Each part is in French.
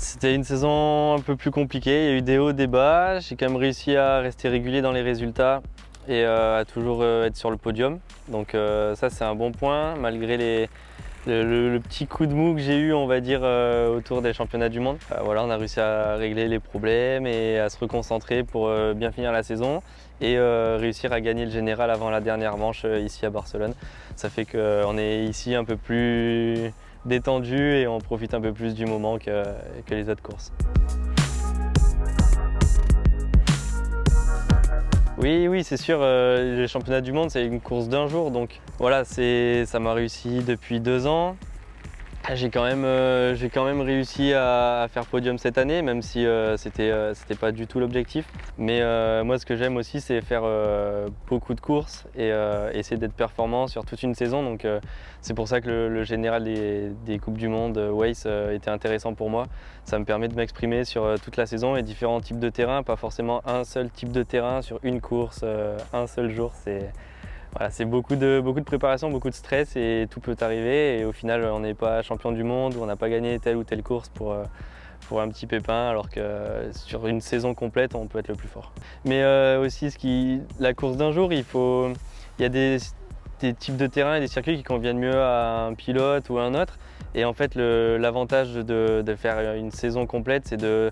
C'était une saison un peu plus compliquée, il y a eu des hauts, des bas. J'ai quand même réussi à rester régulier dans les résultats et à toujours être sur le podium. Donc ça c'est un bon point, malgré le petit coup de mou que j'ai eu, on va dire, autour des championnats du monde. Voilà, on a réussi à régler les problèmes et à se reconcentrer pour bien finir la saison et réussir à gagner le général avant la dernière manche ici à Barcelone. Ça fait qu'on est ici un peu plus détendu et on profite un peu plus du moment que les autres courses. Oui, c'est sûr, les championnats du monde, c'est une course d'un jour, donc voilà, ça m'a réussi depuis 2 ans. J'ai quand même réussi à faire podium cette année, même si c'était pas du tout l'objectif. Mais moi, ce que j'aime aussi, c'est faire beaucoup de courses et essayer d'être performant sur toute une saison. Donc c'est pour ça que le général des Coupes du Monde, WACE, était intéressant pour moi. Ça me permet de m'exprimer sur toute la saison et différents types de terrains, pas forcément un seul type de terrain sur une course, un seul jour. Voilà, c'est beaucoup de préparation, beaucoup de stress et tout peut arriver. Et au final, on n'est pas champion du monde ou on n'a pas gagné telle ou telle course pour un petit pépin, alors que sur une saison complète, on peut être le plus fort. Mais aussi, la course d'un jour, il y a des types de terrains et des circuits qui conviennent mieux à un pilote ou à un autre. Et en fait, l'avantage de faire une saison complète, c'est de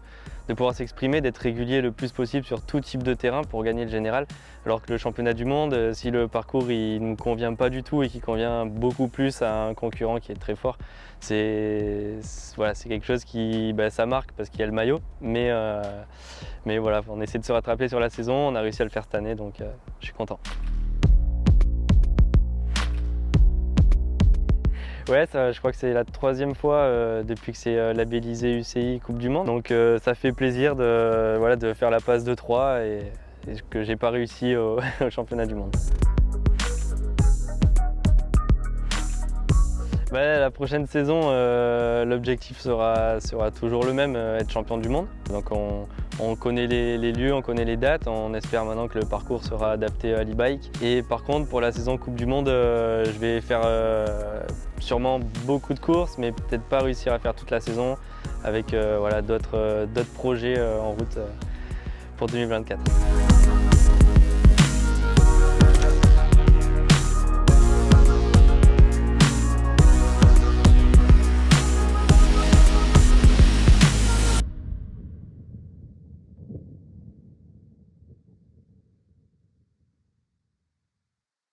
pouvoir s'exprimer, d'être régulier le plus possible sur tout type de terrain pour gagner le général. Alors que le championnat du monde, si le parcours ne nous convient pas du tout et qu'il convient beaucoup plus à un concurrent qui est très fort, voilà, c'est quelque chose qui ça marque parce qu'il y a le maillot. Mais voilà, on essaie de se rattraper sur la saison, on a réussi à le faire cette année, donc je suis content. Ouais, je crois que c'est la 3e fois depuis que c'est labellisé UCI Coupe du Monde. Donc ça fait plaisir de faire la passe de 3 et que j'ai pas réussi au championnat du monde. La prochaine saison, l'objectif sera toujours le même, être champion du monde. Donc on connaît les lieux, on connaît les dates, on espère maintenant que le parcours sera adapté à l'e-bike. Et par contre, pour la saison Coupe du Monde, je vais faire sûrement beaucoup de courses, mais peut-être pas réussir à faire toute la saison avec voilà, d'autres projets en route pour 2024.